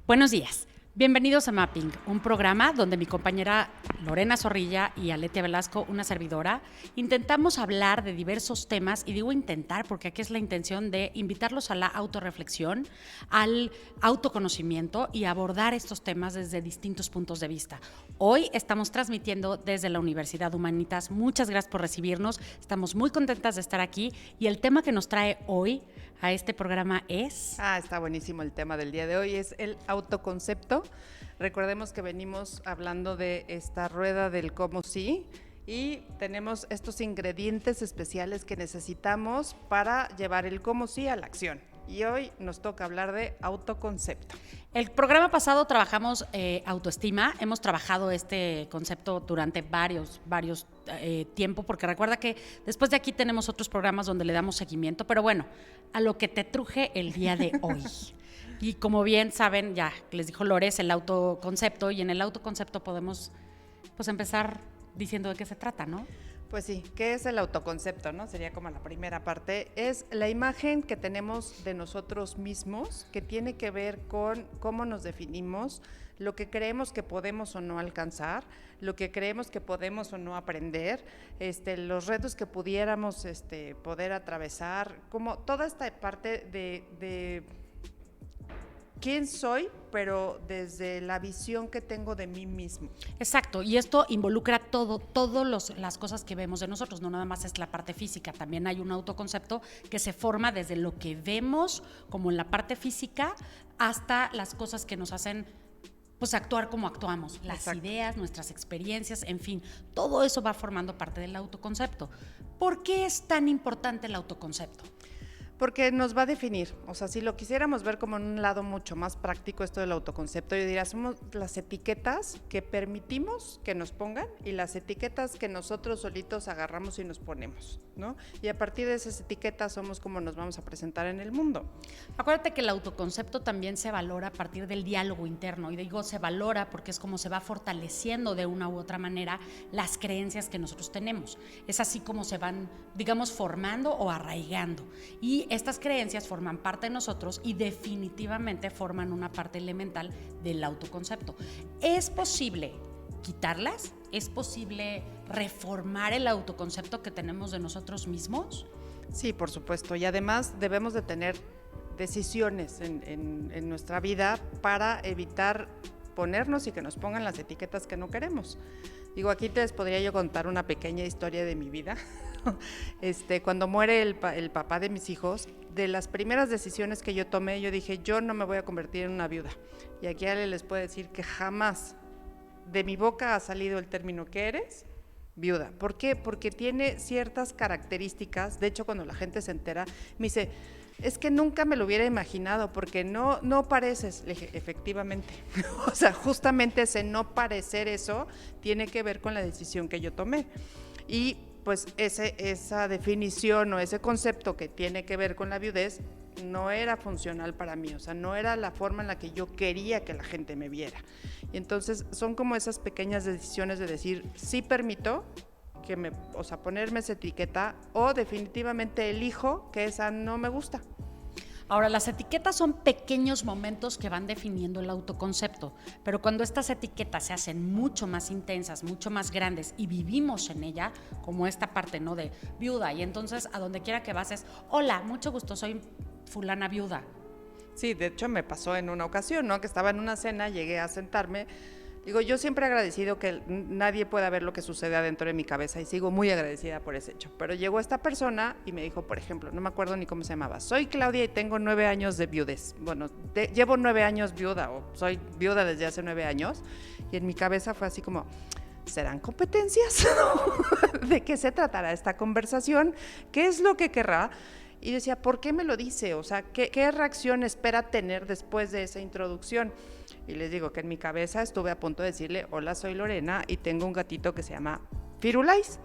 Buenos días. Bienvenidos a Mapping, un programa donde mi compañera Lorena Zorrilla y Aletia Velasco, una servidora, intentamos hablar de diversos temas, y digo intentar porque aquí es la intención de invitarlos a la autorreflexión, al autoconocimiento y abordar estos temas desde distintos puntos de vista. Hoy estamos transmitiendo desde la Universidad Humanitas. Muchas gracias por recibirnos, estamos muy contentas de estar aquí y el tema que nos trae hoy a este programa es... Está buenísimo el tema del día de hoy, es el autoconcepto. Recordemos que venimos hablando de esta rueda del cómo sí y tenemos estos ingredientes especiales que necesitamos para llevar el cómo sí a la acción. Y hoy nos toca hablar de autoconcepto. El programa pasado trabajamos autoestima, hemos trabajado este concepto durante varios tiempo, porque recuerda que después de aquí tenemos otros programas donde le damos seguimiento, pero bueno, a lo que te truje el día de hoy. Y como bien saben, ya les dijo Lore, es el autoconcepto, y en el autoconcepto podemos pues empezar diciendo de qué se trata, ¿no? Pues sí, ¿qué es el autoconcepto, no? Sería como la primera parte. Es la imagen que tenemos de nosotros mismos, que tiene que ver con cómo nos definimos, lo que creemos que podemos o no alcanzar, lo que creemos que podemos o no aprender, los retos que pudiéramos poder atravesar, como toda esta parte de quién soy, pero desde la visión que tengo de mí mismo. Exacto, y esto involucra todas las cosas que vemos de nosotros, no nada más es la parte física, también hay un autoconcepto que se forma desde lo que vemos, como en la parte física, hasta las cosas que nos hacen pues actuar como actuamos, las Exacto. ideas, nuestras experiencias, en fin, todo eso va formando parte del autoconcepto. ¿Por qué es tan importante el autoconcepto? Porque nos va a definir, o sea, si lo quisiéramos ver como en un lado mucho más práctico esto del autoconcepto, yo diría, somos las etiquetas que permitimos que nos pongan y las etiquetas que nosotros solitos agarramos y nos ponemos, ¿no? Y a partir de esas etiquetas somos como nos vamos a presentar en el mundo. Acuérdate que el autoconcepto también se valora a partir del diálogo interno, y digo se valora porque es como se va fortaleciendo de una u otra manera las creencias que nosotros tenemos. Es así como se van, digamos, formando o arraigando, y estas creencias forman parte de nosotros y definitivamente forman una parte elemental del autoconcepto. ¿Es posible quitarlas? ¿Es posible reformar el autoconcepto que tenemos de nosotros mismos? Sí, por supuesto, y además debemos de tener decisiones en nuestra vida para evitar ponernos y que nos pongan las etiquetas que no queremos. Digo, aquí les podría yo contar una pequeña historia de mi vida. Cuando muere el papá de mis hijos, de las primeras decisiones que yo tomé, yo dije, yo no me voy a convertir en una viuda. Y aquí Ale les puedo decir que jamás de mi boca ha salido el término ¿qué eres? Viuda. ¿Por qué? Porque tiene ciertas características. De hecho, cuando la gente se entera, me dice, es que nunca me lo hubiera imaginado porque no pareces. Le dije, efectivamente. O sea, justamente ese no parecer, eso tiene que ver con la decisión que yo tomé. Y pues esa definición o ese concepto que tiene que ver con la viudez no era funcional para mí, o sea, no era la forma en la que yo quería que la gente me viera. Y entonces son como esas pequeñas decisiones de decir, sí permito que ponerme esa etiqueta, o definitivamente elijo que esa no me gusta. Ahora, las etiquetas son pequeños momentos que van definiendo el autoconcepto, pero cuando estas etiquetas se hacen mucho más intensas, mucho más grandes y vivimos en ella, como esta parte, ¿no?, de viuda, y entonces a donde quiera que vas es, hola, mucho gusto, soy fulana viuda. Sí, de hecho me pasó en una ocasión, ¿no?, que estaba en una cena, llegué a sentarme. Digo, yo siempre he agradecido que nadie pueda ver lo que sucede adentro de mi cabeza y sigo muy agradecida por ese hecho. Pero llegó esta persona y me dijo, por ejemplo, no me acuerdo ni cómo se llamaba, soy Claudia y tengo 9 años de viudez. Bueno, llevo 9 años viuda, o soy viuda desde hace 9 años. Y en mi cabeza fue así como, ¿serán competencias? ¿De qué se tratará esta conversación? ¿Qué es lo que querrá? Y decía, ¿por qué me lo dice? O sea, ¿qué reacción espera tener después de esa introducción? Y les digo que en mi cabeza estuve a punto de decirle, hola, soy Lorena y tengo un gatito que se llama Firulais.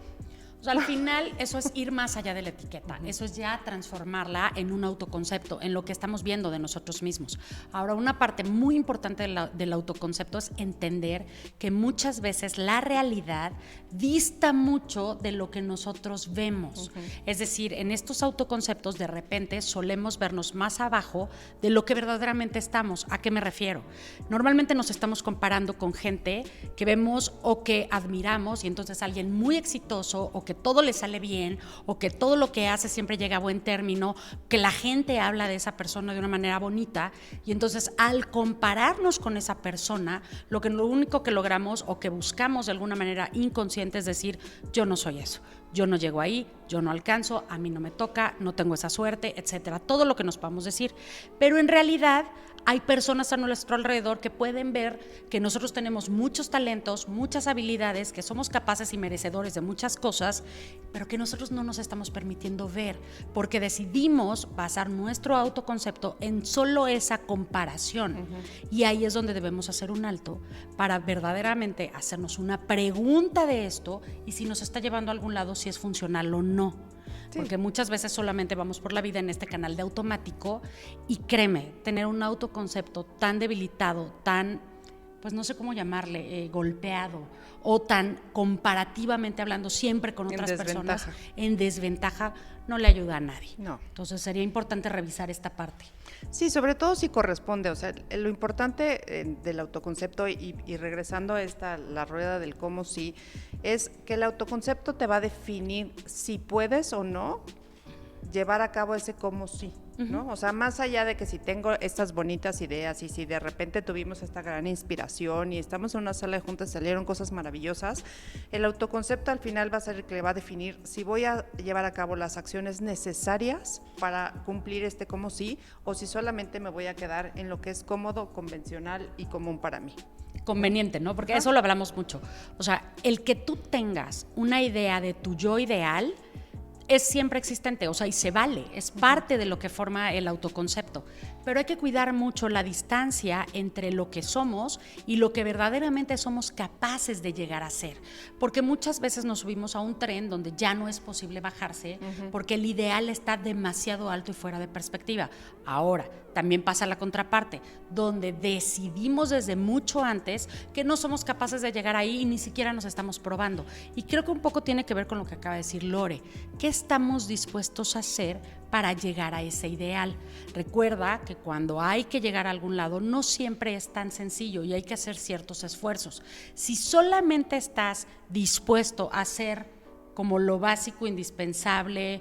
O sea, al final eso es ir más allá de la etiqueta, eso es ya transformarla en un autoconcepto, en lo que estamos viendo de nosotros mismos. Ahora, una parte muy importante del autoconcepto es entender que muchas veces la realidad dista mucho de lo que nosotros vemos. Es decir, en estos autoconceptos de repente solemos vernos más abajo de lo que verdaderamente estamos. ¿A qué me refiero? Normalmente nos estamos comparando con gente que vemos o que admiramos, y entonces alguien muy exitoso o que todo le sale bien o que todo lo que hace siempre llega a buen término, que la gente habla de esa persona de una manera bonita, y entonces al compararnos con esa persona, lo único que logramos o que buscamos de alguna manera inconsciente es decir, yo no soy eso, yo no llego ahí, yo no alcanzo, a mí no me toca, no tengo esa suerte, etcétera, todo lo que nos podamos decir. Pero en realidad hay personas a nuestro alrededor que pueden ver que nosotros tenemos muchos talentos, muchas habilidades, que somos capaces y merecedores de muchas cosas, pero que nosotros no nos estamos permitiendo ver, porque decidimos basar nuestro autoconcepto en solo esa comparación. Y ahí es donde debemos hacer un alto para verdaderamente hacernos una pregunta de esto y si nos está llevando a algún lado, si es funcional o no. Sí. Porque muchas veces solamente vamos por la vida en este canal de automático y créeme, tener un autoconcepto tan debilitado, tan, pues no sé cómo llamarle, golpeado o tan comparativamente hablando siempre con otras personas en desventaja, no le ayuda a nadie. No. Entonces sería importante revisar esta parte. Sí, sobre todo si corresponde, o sea, lo importante del autoconcepto y regresando a la rueda del cómo sí, es que el autoconcepto te va a definir si puedes o no llevar a cabo ese cómo sí, ¿no? O sea, más allá de que si tengo estas bonitas ideas y si de repente tuvimos esta gran inspiración y estamos en una sala de juntas y salieron cosas maravillosas, el autoconcepto al final va a ser el que le va a definir si voy a llevar a cabo las acciones necesarias para cumplir este cómo sí o si solamente me voy a quedar en lo que es cómodo, convencional y común para mí. Conveniente, ¿no? Porque eso lo hablamos mucho. O sea, el que tú tengas una idea de tu yo ideal es siempre existente, o sea, y se vale, es parte de lo que forma el autoconcepto. Pero hay que cuidar mucho la distancia entre lo que somos y lo que verdaderamente somos capaces de llegar a ser. Porque muchas veces nos subimos a un tren donde ya no es posible bajarse porque el ideal está demasiado alto y fuera de perspectiva. Ahora, también pasa la contraparte, donde decidimos desde mucho antes que no somos capaces de llegar ahí y ni siquiera nos estamos probando. Y creo que un poco tiene que ver con lo que acaba de decir Lore. ¿Qué estamos dispuestos a hacer para llegar a ese ideal? Recuerda que cuando hay que llegar a algún lado no siempre es tan sencillo y hay que hacer ciertos esfuerzos. Si solamente estás dispuesto a hacer como lo básico, indispensable,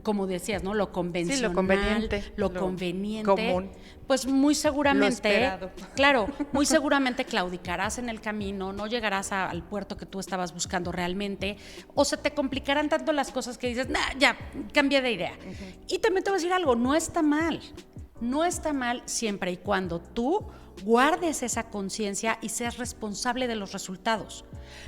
como decías, ¿no? Lo convencional, sí, lo conveniente, lo conveniente, común, pues muy seguramente, lo claro, muy seguramente claudicarás en el camino, no llegarás al puerto que tú estabas buscando realmente, o se te complicarán tanto las cosas que dices, nah, ya, cambié de idea. Y también te voy a decir algo, no está mal siempre y cuando tú guardes esa conciencia y seas responsable de los resultados.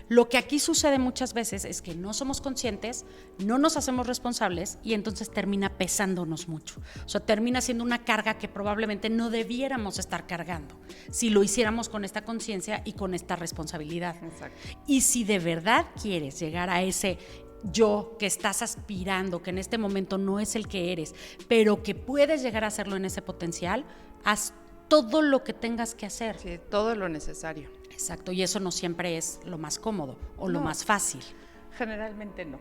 Lo que aquí sucede muchas veces es que no somos conscientes, no nos hacemos responsables y entonces termina pesándonos mucho. O sea, termina siendo una carga que probablemente no debiéramos estar cargando si lo hiciéramos con esta conciencia y con esta responsabilidad. Exacto. Y si de verdad quieres llegar a ese yo que estás aspirando, que en este momento no es el que eres, pero que puedes llegar a hacerlo en ese potencial, haz todo lo que tengas que hacer. Sí, todo lo necesario. Exacto, y eso no siempre es lo más cómodo o lo más fácil. Generalmente no.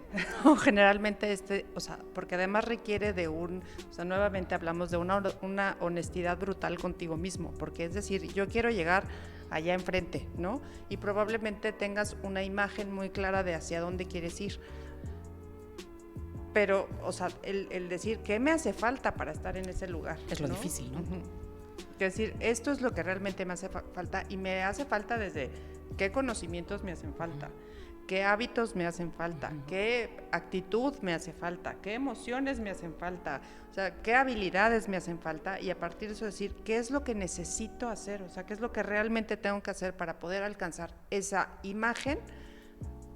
Generalmente o sea, porque además requiere de o sea, nuevamente hablamos de una honestidad brutal contigo mismo, porque es decir, yo quiero llegar allá enfrente, ¿no? Y probablemente tengas una imagen muy clara de hacia dónde quieres ir. Pero, o sea, el decir, ¿qué me hace falta para estar en ese lugar? Es lo difícil, ¿no? Es decir, esto es lo que realmente me hace falta y me hace falta desde qué conocimientos me hacen falta, qué hábitos me hacen falta, qué actitud me hace falta, qué emociones me hacen falta, o sea, qué habilidades me hacen falta y a partir de eso decir qué es lo que necesito hacer, o sea, qué es lo que realmente tengo que hacer para poder alcanzar esa imagen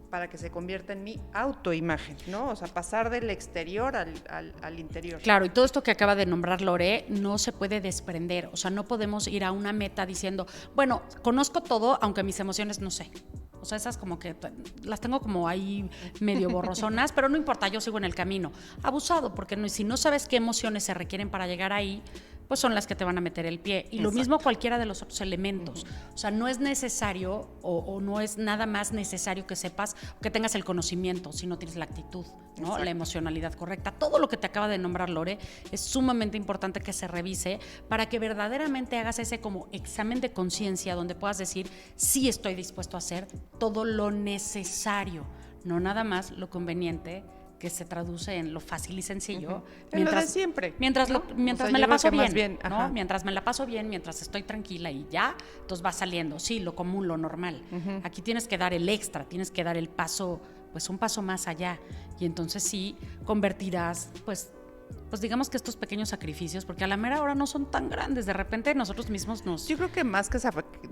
para que se convierta en mi autoimagen, ¿no? O sea, pasar del exterior al interior. Claro, y todo esto que acaba de nombrar Lore no se puede desprender, o sea, no podemos ir a una meta diciendo, bueno, conozco todo, aunque mis emociones no sé. O sea, esas como que las tengo como ahí medio borrosonas, pero no importa, yo sigo en el camino. Abusado, porque si no sabes qué emociones se requieren para llegar ahí, pues son las que te van a meter el pie. Y lo mismo cualquiera de los otros elementos. O sea, no es necesario o no es nada más necesario que sepas o que tengas el conocimiento si no tienes la actitud, ¿no? La emocionalidad correcta. Todo lo que te acaba de nombrar Lore es sumamente importante que se revise para que verdaderamente hagas ese como examen de conciencia donde puedas decir, sí estoy dispuesto a hacer todo lo necesario, no nada más lo conveniente, que se traduce en lo fácil y sencillo. En lo de siempre. Mientras ¿no? me la paso bien, ¿no? Mientras me la paso bien, mientras estoy tranquila y ya, entonces va saliendo, sí, lo común, lo normal. Aquí tienes que dar el extra, tienes que dar el paso, pues un paso más allá. Y entonces sí convertirás, pues digamos que estos pequeños sacrificios, porque a la mera hora no son tan grandes, de repente nosotros mismos nos... Yo creo que más que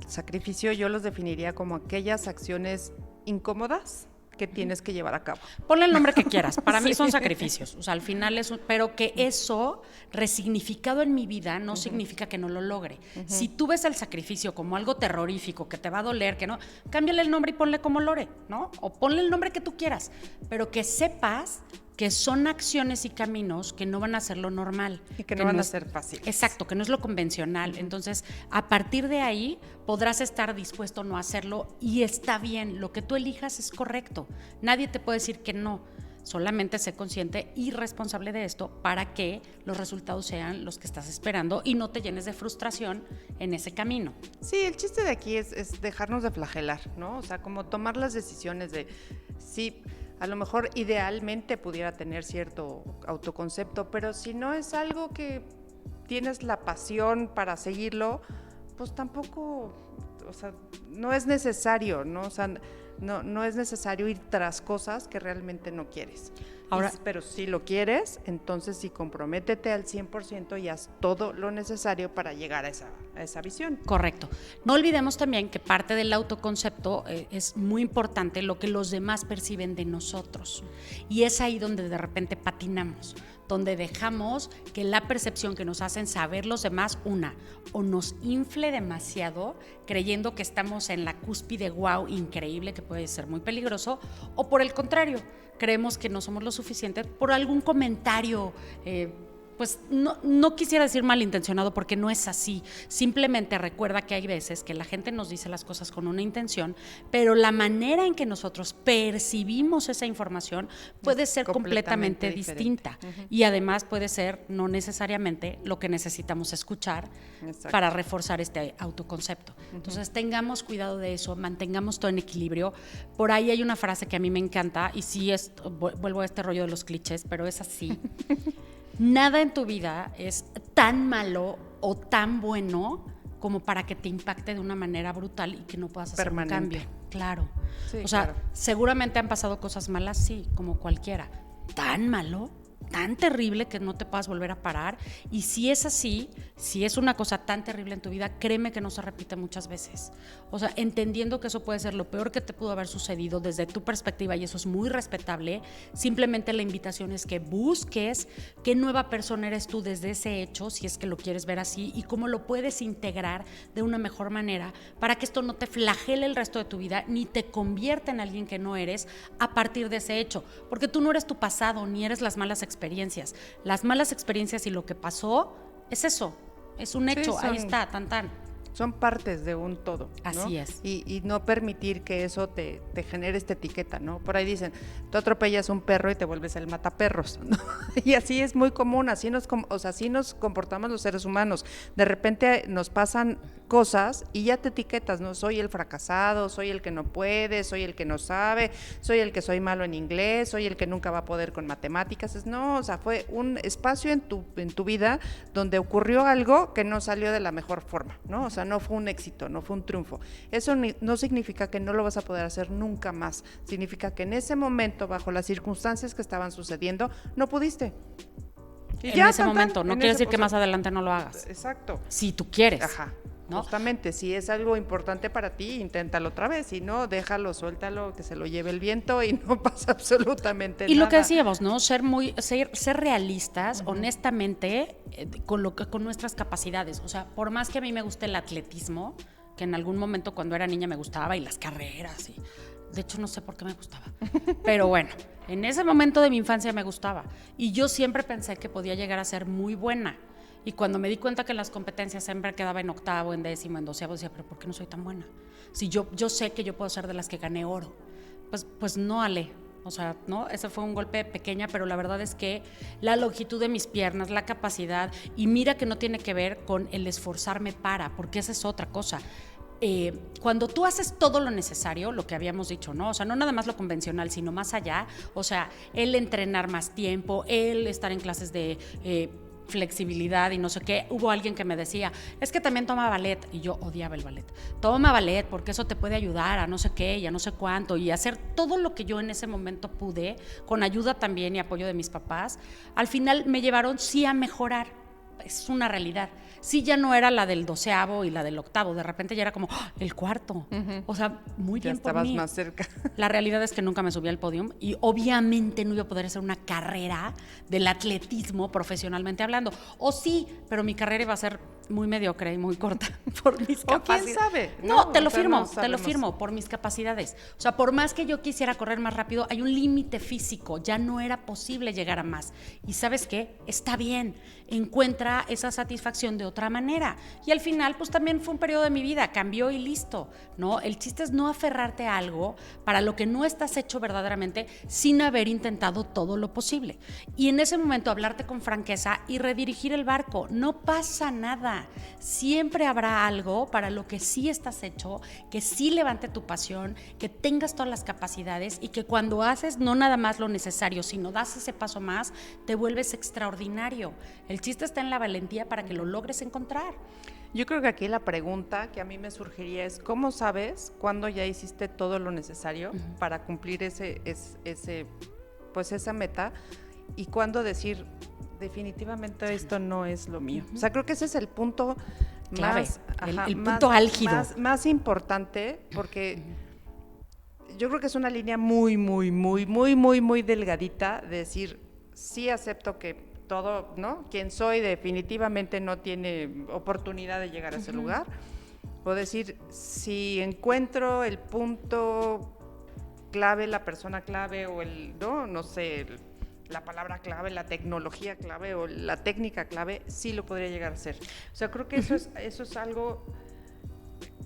sacrificio, yo los definiría como aquellas acciones incómodas que tienes que llevar a cabo. Ponle el nombre que quieras, para mí son sacrificios, o sea, al final pero que eso resignificado en mi vida no significa que no lo logre. Si tú ves el sacrificio como algo terrorífico, que te va a doler, que no, cámbiale el nombre y ponle como Lore, ¿no? O ponle el nombre que tú quieras, pero que sepas que son acciones y caminos que no van a ser lo normal. Y que no van a ser fáciles. Exacto, que no es lo convencional. Entonces, a partir de ahí, podrás estar dispuesto a no hacerlo y está bien. Lo que tú elijas es correcto. Nadie te puede decir que no. Solamente sé consciente y responsable de esto para que los resultados sean los que estás esperando y no te llenes de frustración en ese camino. Sí, el chiste de aquí es dejarnos de flagelar, ¿no? O sea, como tomar las decisiones de sí. A lo mejor idealmente pudiera tener cierto autoconcepto, pero si no es algo que tienes la pasión para seguirlo, pues tampoco, o sea, no es necesario, ¿no? O sea, no es necesario ir tras cosas que realmente no quieres. Ahora, pero si lo quieres, entonces sí comprométete al 100% y haz todo lo necesario para llegar a esa visión. Correcto. No olvidemos también que parte del autoconcepto es muy importante lo que los demás perciben de nosotros. Y es ahí donde de repente patinamos, donde dejamos que la percepción que nos hacen saber los demás, o nos infle demasiado, creyendo que estamos en la cúspide, wow, increíble, que puede ser muy peligroso, o por el contrario, creemos que no somos lo suficiente por algún comentario, pues no quisiera decir malintencionado porque no es así. Simplemente recuerda que hay veces que la gente nos dice las cosas con una intención, pero la manera en que nosotros percibimos esa información puede ser completamente distinta. Y además puede ser no necesariamente lo que necesitamos escuchar. Exacto. Para reforzar este autoconcepto. Entonces tengamos cuidado de eso, mantengamos todo en equilibrio. Por ahí hay una frase que a mí me encanta y sí, vuelvo a este rollo de los clichés, pero es así. Nada en tu vida es tan malo o tan bueno como para que te impacte de una manera brutal y que no puedas hacer un cambio. Claro. Sí, o sea, seguramente han pasado cosas malas, sí, como cualquiera. ¿Tan malo? ¿Tan terrible que no te puedas volver a parar? Y si es así, si es una cosa tan terrible en tu vida, créeme que no se repite muchas veces. O sea, entendiendo que eso puede ser lo peor que te pudo haber sucedido desde tu perspectiva, y eso es muy respetable, simplemente la invitación es que busques qué nueva persona eres tú desde ese hecho, si es que lo quieres ver así, y cómo lo puedes integrar de una mejor manera para que esto no te flagele el resto de tu vida, ni te convierta en alguien que no eres a partir de ese hecho. Porque tú no eres tu pasado, ni eres las malas experiencias. Las malas experiencias y lo que pasó es eso, es un hecho, ahí está, tan. Son partes de un todo, ¿no? Así es. Y no permitir que eso te genere esta etiqueta, ¿no? Por ahí dicen, tú atropellas un perro y te vuelves el mataperros, ¿no? Y así es muy común, así nos comportamos los seres humanos. De repente nos pasan cosas y ya te etiquetas, ¿no? Soy el fracasado, soy el que no puede, soy el que no sabe, soy el que soy malo en inglés, soy el que nunca va a poder con matemáticas. No, o sea, fue un espacio en tu vida donde ocurrió algo que no salió de la mejor forma, ¿no? O sea, no fue un éxito, no fue un triunfo. Eso no significa que no lo vas a poder hacer nunca más. Significa que en ese momento, bajo las circunstancias que estaban sucediendo, no pudiste. Y en ese momento, no quiere decir que más adelante no lo hagas. Exacto. Si tú quieres. Ajá. ¿No? Justamente, si es algo importante para ti, inténtalo otra vez, si no, déjalo, suéltalo, que se lo lleve el viento y no pasa absolutamente nada. Y lo que decíamos, ¿no? Ser realistas, honestamente, con nuestras capacidades. O sea, por más que a mí me guste el atletismo, que en algún momento cuando era niña me gustaba y las carreras y de hecho no sé por qué me gustaba, pero bueno, en ese momento de mi infancia me gustaba y yo siempre pensé que podía llegar a ser muy buena y cuando me di cuenta que en las competencias siempre quedaba en octavo, en décimo, en doceavo, decía, pero ¿por qué no soy tan buena? Si yo sé que yo puedo ser de las que gané oro, pues no, Ale. O sea, ¿no? Ese fue un golpe pequeña, pero la verdad es que la longitud de mis piernas, la capacidad, y mira que no tiene que ver con el esforzarme porque esa es otra cosa. Cuando tú haces todo lo necesario, lo que habíamos dicho, ¿no? O sea, no nada más lo convencional, sino más allá, o sea, el entrenar más tiempo, el estar en clases de flexibilidad y no sé qué. Hubo alguien que me decía, es que también toma ballet, y yo odiaba el ballet. Toma ballet porque eso te puede ayudar a no sé qué y a no sé cuánto, y hacer todo lo que yo en ese momento pude, con ayuda también y apoyo de mis papás, al final me llevaron sí a mejorar. Es una realidad. Sí, ya no era la del 12avo y la del 8avo, de repente ya era como el cuarto. O sea, muy bien por mí. Ya estabas más cerca. La realidad es que nunca me subí al podium y obviamente no iba a poder hacer una carrera del atletismo profesionalmente hablando. O sí, pero mi carrera iba a ser muy mediocre y muy corta por mis capacidades. ¿O quién sabe? No, te lo firmo, no te lo firmo, por mis capacidades. O sea, por más que yo quisiera correr más rápido, hay un límite físico, ya no era posible llegar a más. Y ¿sabes qué? Está bien, encuentra esa satisfacción de otra manera. Y al final, pues también fue un periodo de mi vida, cambió y listo, ¿no? El chiste es no aferrarte a algo para lo que no estás hecho verdaderamente sin haber intentado todo lo posible. Y en ese momento hablarte con franqueza y redirigir el barco. No pasa nada. Siempre habrá algo para lo que sí estás hecho, que sí levante tu pasión, que tengas todas las capacidades y que cuando haces no nada más lo necesario, sino das ese paso más, te vuelves extraordinario. El chiste está en la valentía para que lo logres encontrar. Yo creo que aquí la pregunta que a mí me surgiría es, ¿cómo sabes cuándo ya hiciste todo lo necesario para cumplir esa meta? Y cuándo decir, definitivamente esto no es lo mío. O sea, creo que ese es el punto clave, más, el punto álgido. Más importante, porque yo creo que es una línea muy, muy, muy, muy, muy, muy delgadita de decir, sí acepto que todo, ¿no? Quien soy definitivamente no tiene oportunidad de llegar a ese lugar. O decir, si encuentro el punto clave, la persona clave o no sé, la palabra clave, la tecnología clave o la técnica clave, sí lo podría llegar a ser. O sea, creo que eso es algo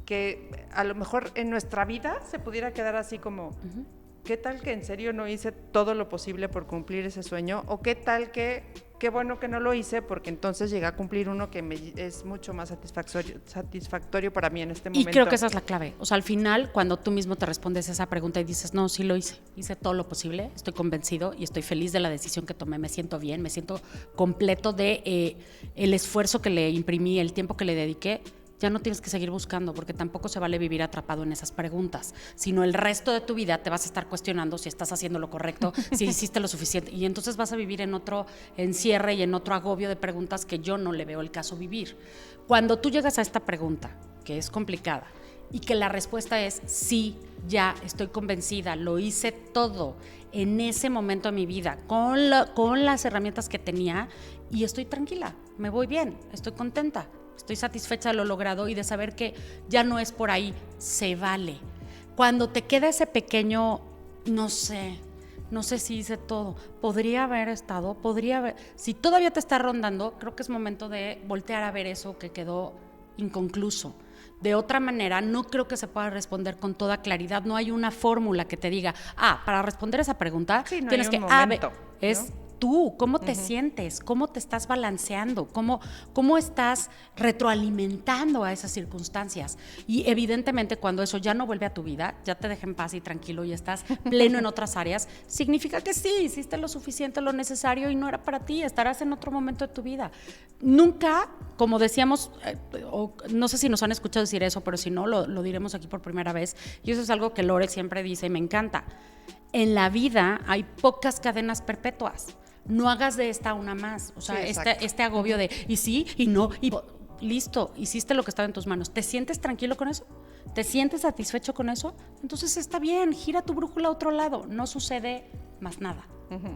que a lo mejor en nuestra vida se pudiera quedar así como, ¿qué tal que en serio no hice todo lo posible por cumplir ese sueño? ¿O qué tal que qué bueno que no lo hice porque entonces llegué a cumplir uno que es mucho más satisfactorio para mí en este momento? Y creo que esa es la clave. O sea, al final, cuando tú mismo te respondes esa pregunta y dices, no, sí lo hice todo lo posible, estoy convencido y estoy feliz de la decisión que tomé, me siento bien, me siento completo de el esfuerzo que le imprimí, el tiempo que le dediqué, ya no tienes que seguir buscando, porque tampoco se vale vivir atrapado en esas preguntas, sino el resto de tu vida te vas a estar cuestionando si estás haciendo lo correcto, si hiciste lo suficiente, y entonces vas a vivir en otro encierre y en otro agobio de preguntas que yo no le veo el caso vivir. Cuando tú llegas a esta pregunta, que es complicada, y que la respuesta es sí, ya estoy convencida, lo hice todo en ese momento de mi vida, con las herramientas que tenía, y estoy tranquila, me voy bien, estoy contenta, estoy satisfecha de lo logrado y de saber que ya no es por ahí, se vale. Cuando te queda ese pequeño, no sé si hice todo, podría haber, si todavía te está rondando, creo que es momento de voltear a ver eso que quedó inconcluso. De otra manera, no creo que se pueda responder con toda claridad, no hay una fórmula que te diga, para responder esa pregunta, sí, no tienes que, momento, es tú, cómo te sientes, cómo te estás balanceando, cómo estás retroalimentando a esas circunstancias. Y evidentemente cuando eso ya no vuelve a tu vida, ya te deja en paz y tranquilo y estás pleno en otras áreas, significa que sí, hiciste lo suficiente, lo necesario y no era para ti, estarás en otro momento de tu vida. Nunca, como decíamos, no sé si nos han escuchado decir eso, pero si no, lo diremos aquí por primera vez, y eso es algo que Lore siempre dice y me encanta. En la vida hay pocas cadenas perpetuas. No hagas de esta una más. O sea, sí, este agobio de y sí, y no, y listo, hiciste lo que estaba en tus manos. ¿Te sientes tranquilo con eso? ¿Te sientes satisfecho con eso? Entonces está bien, gira tu brújula a otro lado. No sucede más nada,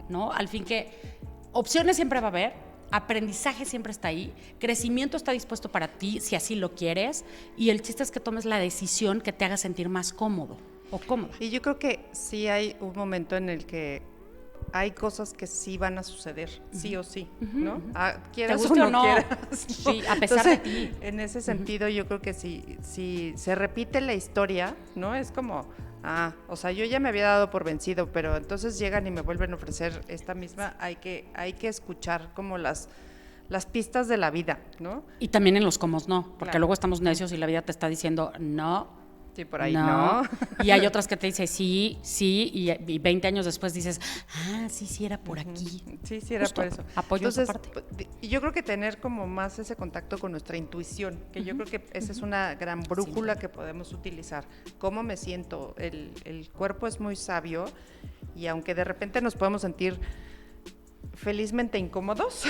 ¿no? Al fin que opciones siempre va a haber. aprendizaje siempre está ahí, crecimiento está dispuesto para ti si así lo quieres, y el chiste es que tomes la decisión que te haga sentir más cómodo o cómoda. Y yo creo que sí hay un momento en el que hay cosas que sí van a suceder, sí o sí, ¿no? Quieras ¿Te guste o o no? quieras. Sí, a pesar de ti. En ese sentido, yo creo que si se repite la historia, ¿no? Es como, o sea, yo ya me había dado por vencido, pero entonces llegan y me vuelven a ofrecer esta misma, hay que escuchar como las pistas de la vida, ¿no? Y también en los comos no, porque Claro. luego estamos necios y la vida te está diciendo no. Sí, por ahí no. Y hay otras que te dicen sí, y 20 años después dices, sí, era por aquí. Sí, era Justo, por eso. apoyo esa parte. Y yo creo que tener como más ese contacto con nuestra intuición, que yo creo que esa es una gran brújula que podemos utilizar. ¿Cómo me siento? El cuerpo es muy sabio y aunque de repente nos podemos sentir felizmente incómodos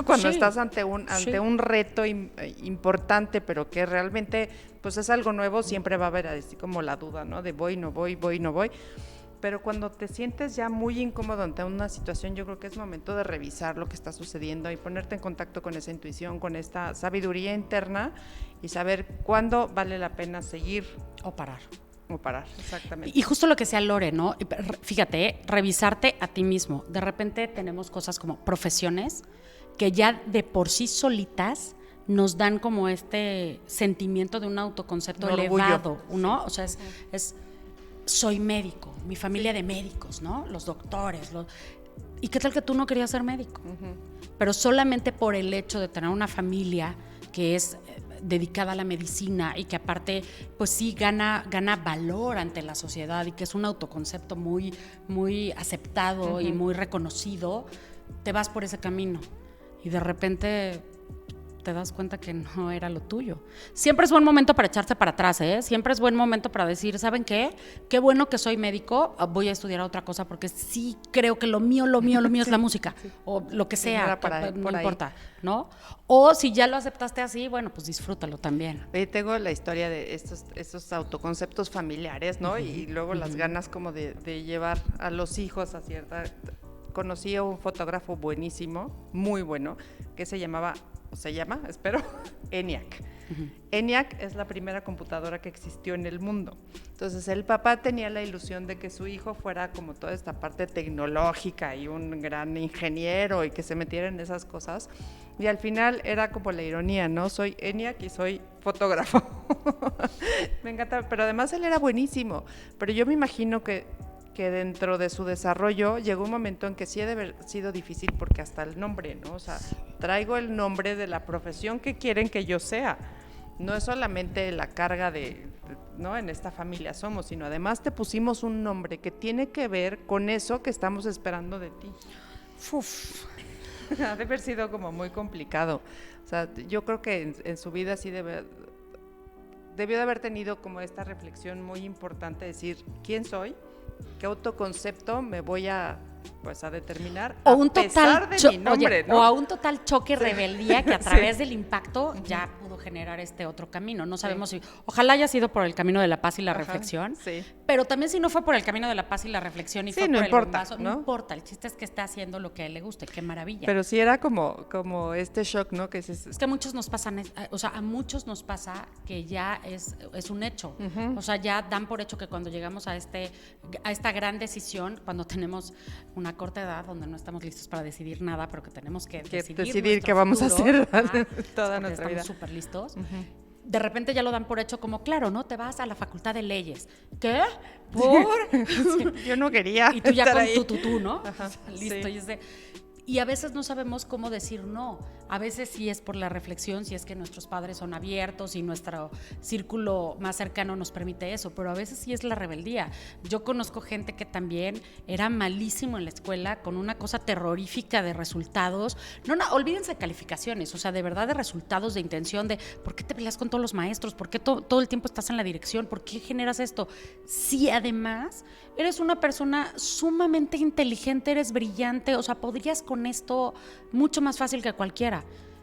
cuando estás ante un reto importante, pero que realmente pues es algo nuevo, siempre va a haber así como la duda, ¿no? De voy, no voy, no voy. Pero cuando te sientes ya muy incómodo ante una situación, yo creo que es momento de revisar lo que está sucediendo y ponerte en contacto con esa intuición, con esta sabiduría interna y saber cuándo vale la pena seguir O parar. o parar, exactamente. Y justo lo que sea Lore, ¿no? Fíjate, revisarte a ti mismo. De repente tenemos cosas como profesiones que ya de por sí solitas nos dan como este sentimiento de un autoconcepto Un orgullo. elevado, ¿no? O sea, es soy médico, mi familia de médicos, ¿no? Los doctores. ¿Y qué tal que tú no querías ser médico? Pero solamente por el hecho de tener una familia que es dedicada a la medicina y que aparte pues sí gana valor ante la sociedad y que es un autoconcepto muy, muy aceptado y muy reconocido, te vas por ese camino y de repente te das cuenta que no era lo tuyo. Siempre es buen momento para echarse para atrás, ¿eh? Siempre es buen momento para decir, ¿saben qué? Qué bueno que soy médico, voy a estudiar otra cosa porque sí creo que lo mío es la música, o lo que sea, no importa, ¿no? O si ya lo aceptaste así, bueno, pues disfrútalo también. Oye, tengo la historia de estos autoconceptos familiares, ¿no? Y luego las ganas como de llevar a los hijos a cierta... Conocí a un fotógrafo buenísimo, muy bueno, que se llama, espero, ENIAC. ENIAC es la primera computadora que existió en el mundo. Entonces, el papá tenía la ilusión de que su hijo fuera como toda esta parte tecnológica y un gran ingeniero y que se metiera en esas cosas. Y al final era como la ironía, ¿no? Soy ENIAC y soy fotógrafo. Me encanta, pero además él era buenísimo. Pero yo me imagino que dentro de su desarrollo llegó un momento en que sí ha de haber sido difícil porque hasta el nombre, ¿no? O sea, traigo el nombre de la profesión que quieren que yo sea. No es solamente la carga ¿no? En esta familia somos, sino además te pusimos un nombre que tiene que ver con eso que estamos esperando de ti. Uf. Ha de haber sido como muy complicado. O sea, yo creo que en su vida sí debió de haber tenido como esta reflexión muy importante, decir, ¿quién soy? ¿Qué autoconcepto me voy a determinar o a un pesar total de mi nombre, ¿no? O a un total choque rebeldía que a través del impacto ya pudo generar este otro camino. No sabemos si, ojalá haya sido por el camino de la paz y la reflexión, pero también si no fue por el camino de la paz y la reflexión y fue no por importa, el bombazo, no importa, el chiste es que está haciendo lo que a él le guste, qué maravilla. Pero sí era como este shock, ¿no? Es que a muchos nos pasa, a muchos nos pasa que ya es un hecho. O sea, ya dan por hecho que cuando llegamos a esta gran decisión, cuando tenemos una corta edad donde no estamos listos para decidir nada, pero que tenemos que decidir qué vamos futuro, a hacer toda nuestra vida. Estamos súper listos. De repente ya lo dan por hecho como, claro, ¿no? Te vas a la facultad de leyes. ¿Qué? ¿Por? Sí, yo no quería y tú ya estar con ahí. tu, ¿no? Ajá, listo. Y a veces no sabemos cómo decir no. A veces sí es por la reflexión, si es que nuestros padres son abiertos y nuestro círculo más cercano nos permite eso, pero a veces sí es la rebeldía. Yo conozco gente que también era malísimo en la escuela, con una cosa terrorífica de resultados. No, olvídense de calificaciones, o sea, de verdad de resultados, de intención, de ¿por qué te peleas con todos los maestros? ¿Por qué todo el tiempo estás en la dirección? ¿Por qué generas esto? Si además eres una persona sumamente inteligente, eres brillante, o sea, podrías con esto mucho más fácil que cualquiera.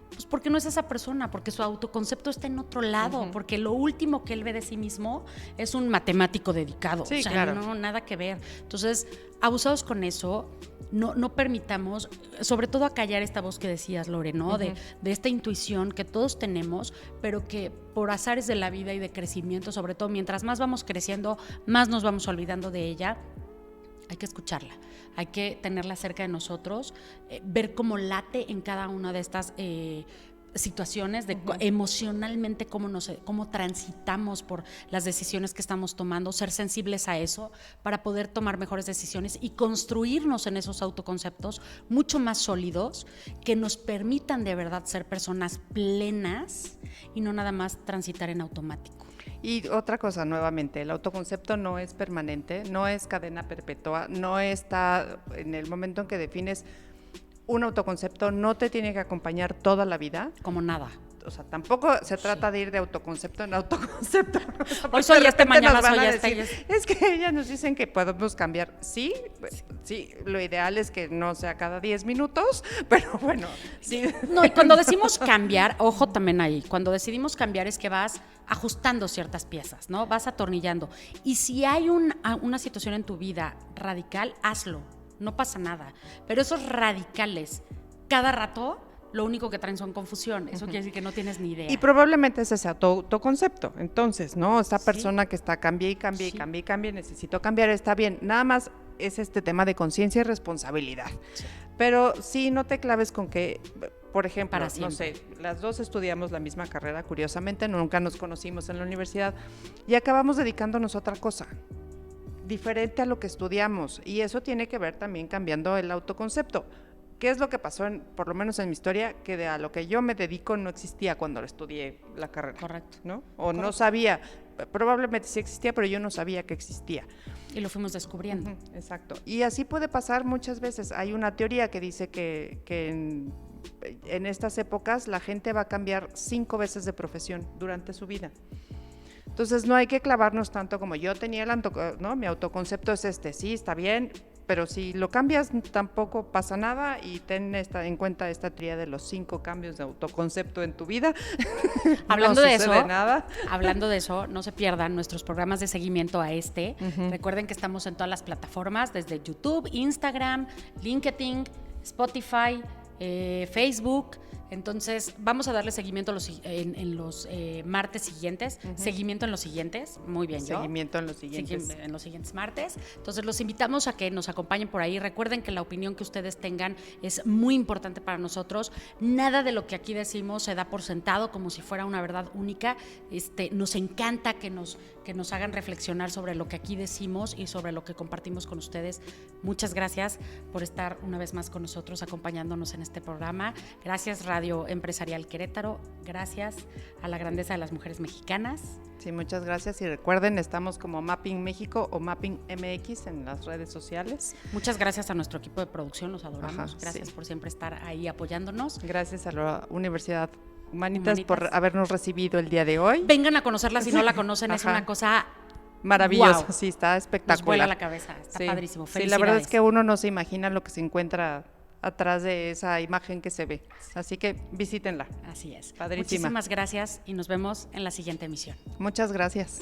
Pues porque no es esa persona, porque su autoconcepto está en otro lado, porque lo último que él ve de sí mismo es un matemático dedicado. Sí, o sea, claro. no, nada que ver. Entonces, abusados con eso, no permitamos, sobre todo acallar esta voz que decías, Lore, ¿no? De esta intuición que todos tenemos, pero que por azares de la vida y de crecimiento, sobre todo mientras más vamos creciendo, más nos vamos olvidando de ella. Hay que escucharla, hay que tenerla cerca de nosotros, ver cómo late en cada una de estas situaciones, de emocionalmente cómo transitamos por las decisiones que estamos tomando, ser sensibles a eso para poder tomar mejores decisiones y construirnos en esos autoconceptos mucho más sólidos que nos permitan de verdad ser personas plenas y no nada más transitar en automático. Y otra cosa, nuevamente, el autoconcepto no es permanente, no es cadena perpetua, no está en el momento en que defines un autoconcepto, no te tiene que acompañar toda la vida. Como nada. O sea, tampoco se trata de ir de autoconcepto en autoconcepto. Hoy soy este, mañana soy este. Es que ellas nos dicen que podemos cambiar. Sí, lo ideal es que no sea cada 10 minutos, pero bueno. Sí. No, y cuando decimos cambiar, ojo también ahí, cuando decidimos cambiar es que vas ajustando ciertas piezas, ¿no? Vas atornillando. Y si hay una situación en tu vida radical, hazlo, no pasa nada. Pero esos radicales, cada rato, lo único que traen son confusión. Eso quiere decir que no tienes ni idea. Y probablemente ese sea tu autoconcepto. Entonces, ¿no? Esta persona que está cambie y cambie y cambie y cambie, necesito cambiar, está bien. Nada más es este tema de conciencia y responsabilidad. Sí. Pero sí, no te claves con que, por ejemplo, no sé, las dos estudiamos la misma carrera, curiosamente, nunca nos conocimos en la universidad y acabamos dedicándonos a otra cosa diferente a lo que estudiamos. Y eso tiene que ver también cambiando el autoconcepto. ¿Qué es lo que pasó, por lo menos en mi historia, que a lo que yo me dedico no existía cuando estudié la carrera? Correcto. ¿No? O no sabía, probablemente sí existía, pero yo no sabía que existía. Y lo fuimos descubriendo. Exacto. Y así puede pasar muchas veces. Hay una teoría que dice que en estas épocas la gente va a cambiar 5 veces de profesión durante su vida. Entonces no hay que clavarnos tanto como yo tenía ¿no? Mi autoconcepto es sí, está bien, pero si lo cambias tampoco pasa nada y ten en cuenta esta teoría de los 5 cambios de autoconcepto en tu vida. Hablando no de eso, nada. Hablando de eso, no se pierdan nuestros programas de seguimiento a Recuerden que estamos en todas las plataformas, desde YouTube, Instagram, LinkedIn, Spotify, Facebook. Entonces, vamos a darle seguimiento en los martes siguientes. Seguimiento en los siguientes. Muy bien, Seguimiento en los siguientes. En los siguientes martes. Entonces, los invitamos a que nos acompañen por ahí. Recuerden que la opinión que ustedes tengan es muy importante para nosotros. Nada de lo que aquí decimos se da por sentado como si fuera una verdad única. Nos encanta que nos hagan reflexionar sobre lo que aquí decimos y sobre lo que compartimos con ustedes. Muchas gracias por estar una vez más con nosotros, acompañándonos en este programa. Gracias, Radio Empresarial Querétaro. Gracias a la grandeza de las mujeres mexicanas. Sí, muchas gracias. Y recuerden, estamos como Mapping México o Mapping MX en las redes sociales. Muchas gracias a nuestro equipo de producción, los adoramos. Gracias por siempre estar ahí apoyándonos. Gracias a la Universidad Humanitas por habernos recibido el día de hoy. Vengan a conocerla si no la conocen, es una cosa maravillosa. Wow. Sí, está espectacular. Nos vuela la cabeza, está padrísimo. Sí, la verdad es que uno no se imagina lo que se encuentra atrás de esa imagen que se ve. Así que visítenla. Así es. Padrísima. Muchísimas gracias y nos vemos en la siguiente emisión. Muchas gracias.